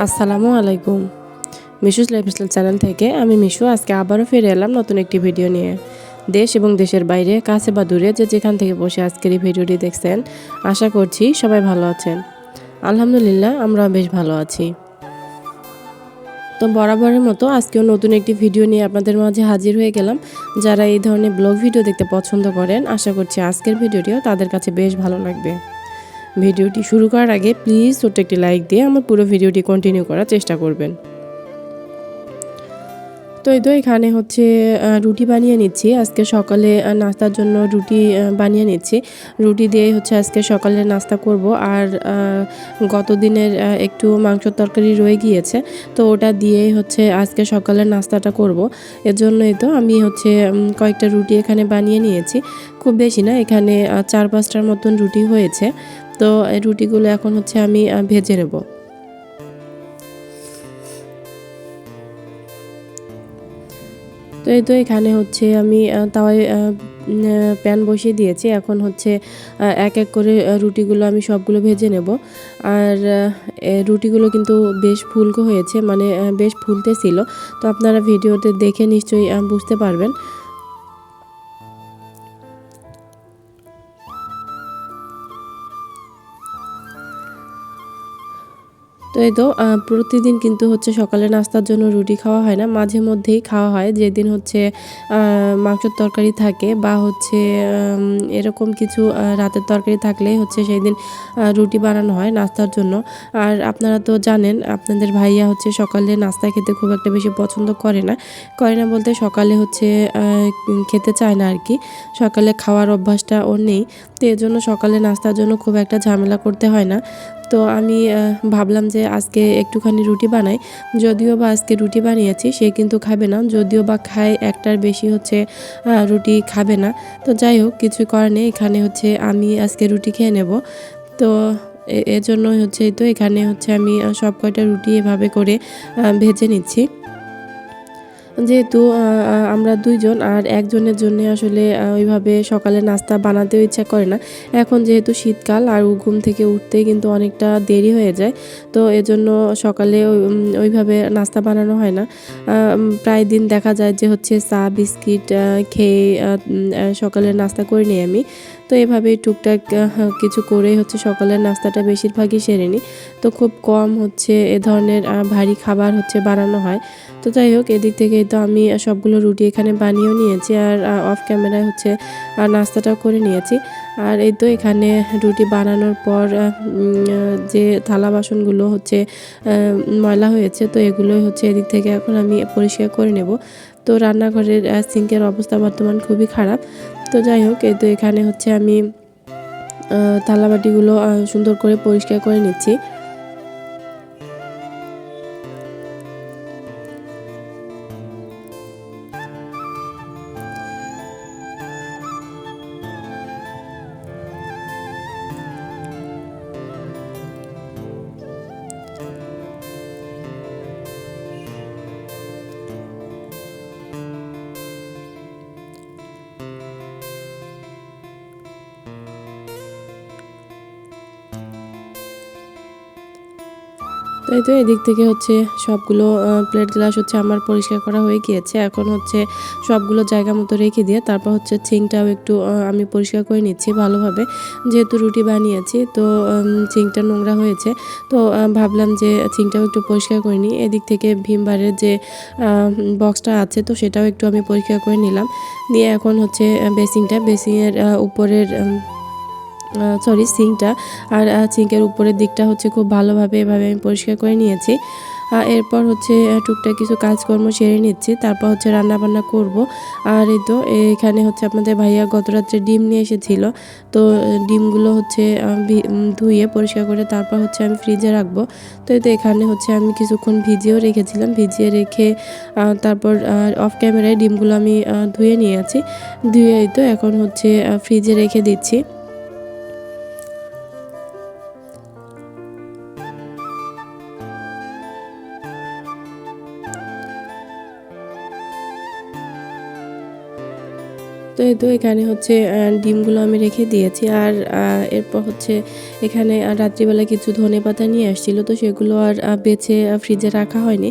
আসসালামু আলাইকুম। মিশুস lifestyle channel থেকে আমি মিশু। আজকে আবারও ফিরে এলাম নতুন একটি ভিডিও নিয়ে। দেশ এবং দেশের বাইরে, কাছে বা দূরে যে যেখান থেকে বসে আজকের এই ভিডিওটি দেখছেন, আশা করছি সবাই ভালো আছেন। আলহামদুলিল্লাহ আমরা বেশ ভালো আছি। তো বরাবরের মতো আজকেও নতুন একটি ভিডিও নিয়ে আপনাদের মাঝে হাজির হয়ে গেলাম। যারা এই ধরনের ব্লগ ভিডিও দেখতে পছন্দ করেন, আশা করছি আজকের ভিডিওটিও তাদের কাছে বেশ ভালো লাগবে। ভিডিওটি শুরু করার আগে প্লিজ ছোট্ট একটি লাইক দিয়ে আমার পুরো ভিডিওটি কন্টিনিউ করার চেষ্টা করবেন। তো এই তো এখানে হচ্ছে রুটি বানিয়ে নিচ্ছি। আজকে সকালে নাস্তার জন্য রুটি বানিয়ে নিচ্ছি। রুটি দিয়েই হচ্ছে আজকে সকালে নাস্তা করব। আর গত দিনের একটু মাংসের তরকারি রয়ে গিয়েছে, তো ওটা দিয়েই হচ্ছে আজকে সকালের নাস্তাটা করব। এর জন্যই তো আমি হচ্ছে কয়েকটা রুটি এখানে বানিয়ে নিয়েছি। খুব বেশি না, এখানে 4-5টার মতন রুটি হয়েছে। তো এই রুটিগুলো এখন হচ্ছে আমি ভেজে নেব। তো এই তো এখানে হচ্ছে আমি তাওয়ায় প্যান বসিয়ে দিয়েছি। এখন হচ্ছে এক এক করে রুটিগুলো আমি সবগুলো ভেজে নেব। আর রুটিগুলো কিন্তু বেশ ফুলকো হয়েছে, মানে বেশ ফুলতেছিল। তো আপনারা ভিডিওতে দেখে নিশ্চয়ই বুঝতে পারবেন। তো এই তো প্রতিদিন কিন্তু হচ্ছে সকালে নাস্তার জন্য রুটি খাওয়া হয় না, মাঝে মধ্যেই খাওয়া হয়। যেদিন হচ্ছে মাংসের তরকারি থাকে বা হচ্ছে এরকম কিছু রাতের তরকারি থাকলেই হচ্ছে সেই দিন রুটি বানানো হয় নাস্তার জন্য। আর আপনারা তো জানেন আপনাদের ভাইয়া হচ্ছে সকালে নাস্তা খেতে খুব একটা বেশি পছন্দ করে না বলতে সকালে হচ্ছে খেতে চায় না আর কি। সকালে খাওয়ার অভ্যাসটা ওর নেই। তো এজন্য সকালে নাস্তার জন্য খুব একটা ঝামেলা করতে হয় না। তো আমি ভাবলাম যে আজকে একটুখানি রুটি বানাই। যদিও বা আজকে রুটি বানিয়েছি, সে কিন্তু খাবে না। যদিও বা খায়, একটার বেশি হচ্ছে রুটি খাবে না। তো যাই হোক, কিছু করার নেই। এখানে হচ্ছে আমি আজকে রুটি খেয়ে নেব। তো এজন্যই হচ্ছে তো এখানে হচ্ছে আমি সব কয়টা রুটি এভাবে করে ভেজে নিচ্ছি। যেহেতু আমরা ২ জন, আর একজনের জন্যে আসলে ওইভাবে সকালে নাস্তা বানাতেও ইচ্ছা করে না। এখন যেহেতু শীতকাল আর ঘুম থেকে উঠতেই কিন্তু অনেকটা দেরি হয়ে যায়। তো এজন্য সকালে ওইভাবে নাস্তা বানানো হয় না। প্রায় দিন দেখা যায় যে হচ্ছে চা বিস্কিট খেয়ে সকালের নাস্তা করে নিই আমি। তো এভাবেই টুকটাক কিছু করেই হচ্ছে সকালের নাস্তাটা বেশিরভাগই সেরে নিই। তো খুব কম হচ্ছে এ ধরনের ভারী খাবার হচ্ছে বানানো হয়। তো যাই হোক, এদিক থেকেই তো আমি সবগুলো রুটি এখানে বানিয়েও নিয়েছি। আর অফ ক্যামেরায় হচ্ছে নাস্তাটাও করে নিয়েছি। আর এই তো এখানে রুটি বানানোর পর যে থালা বাসনগুলো হচ্ছে ময়লা হয়েছে, তো এগুলোই হচ্ছে এদিক থেকে এখন আমি পরিষ্কার করে নেব। তো রান্নাঘরের সিঙ্কের অবস্থা বর্তমান খুবই খারাপ। তো যাই হোক, এই তো এখানে হচ্ছে আমি থালাবাটিগুলো সুন্দর করে পরিষ্কার করে নিচ্ছি। তো এই তো এদিক থেকে হচ্ছে সবগুলো প্লেট গ্লাস হচ্ছে আমার পরিষ্কার করা হয়ে গিয়েছে। এখন হচ্ছে সবগুলো জায়গা মতো রেখে দিয়ে তারপর হচ্ছে সিঙ্কটাও একটু আমি পরিষ্কার করে নিচ্ছি ভালোভাবে। যেহেতু রুটি বানিয়েছি, তো সিঙ্কটা নোংরা হয়েছে। তো ভাবলাম যে সিঙ্কটাও একটু পরিষ্কার করে নিই। এদিক থেকে ভিম বারের যে বক্সটা আছে, তো সেটাও একটু আমি পরিষ্কার করে নিলাম। নিয়ে এখন হচ্ছে বেসিংয়ের উপরের সিঙ্কটা আর সিঙ্কের উপরের দিকটা হচ্ছে খুব ভালোভাবে এভাবে আমি পরিষ্কার করে নিয়েছি। এরপর হচ্ছে টুকটাক কিছু কাজকর্ম সেরে নিচ্ছি, তারপর হচ্ছে রান্নাবান্না করব। আর এই তো এখানে হচ্ছে আপনাদের ভাইয়া গত রাত্রে ডিম নিয়ে এসেছিল। তো ডিমগুলো হচ্ছে ধুয়ে পরিষ্কার করে তারপর হচ্ছে আমি ফ্রিজে রাখবো। তো এই তো এখানে হচ্ছে আমি কিছুক্ষণ ভিজিয়েও রেখেছিলাম। ভিজিয়ে রেখে তারপর অফ ক্যামেরায় ডিমগুলো আমি ধুয়ে নিয়েছি। ধুয়ে এই তো এখন হচ্ছে ফ্রিজে রেখে দিচ্ছি। তো এই তো এখানে হচ্ছে ডিমগুলো আমি রেখে দিয়েছি। আর এরপর হচ্ছে এখানে রাত্রিবেলা কিছু ধনেপাতা নিয়ে আসছিল, তো সেগুলো আর বেছে ফ্রিজে রাখা হয়নি।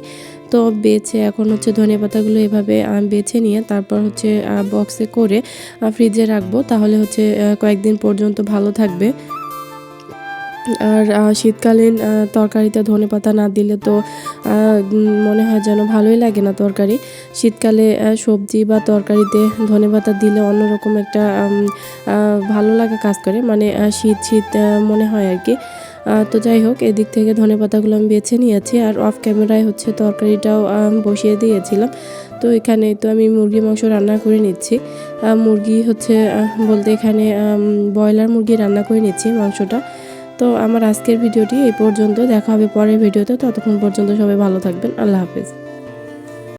তো বেছে এখন হচ্ছে ধনেপাতাগুলো এভাবে বেছে নিয়ে তারপর হচ্ছে বক্সে করে ফ্রিজে রাখবো, তাহলে হচ্ছে কয়েকদিন পর্যন্ত ভালো থাকবে। আর শীতকালীন তরকারিতে ধনেপাতা না দিলে তো মনে হয় যেন ভালোই লাগে না তরকারি। শীতকালে সবজি বা তরকারিতে ধনেপাতা দিলে অন্যরকম একটা ভালো লাগা কাজ করে, মানে শীত শীত মনে হয় আর কি। তো যাই হোক, এদিক থেকে ধনেপাতাগুলো আমি বেছে নিয়েছি আর অফ ক্যামেরায় হচ্ছে তরকারিটাও বসিয়ে দিয়েছিলাম। তো এখানে তো আমি মুরগি মাংস রান্না করে নিচ্ছি। মুরগি হচ্ছে বলতে এখানে ব্রয়লার মুরগি রান্না করে নিচ্ছি মাংসটা। তো আমার আজকের ভিডিওটি এই পর্যন্ত, দেখা হবে পরের ভিডিওতে। ততক্ষণ পর্যন্ত সবাই ভালো থাকবেন। আল্লাহ হাফেজ।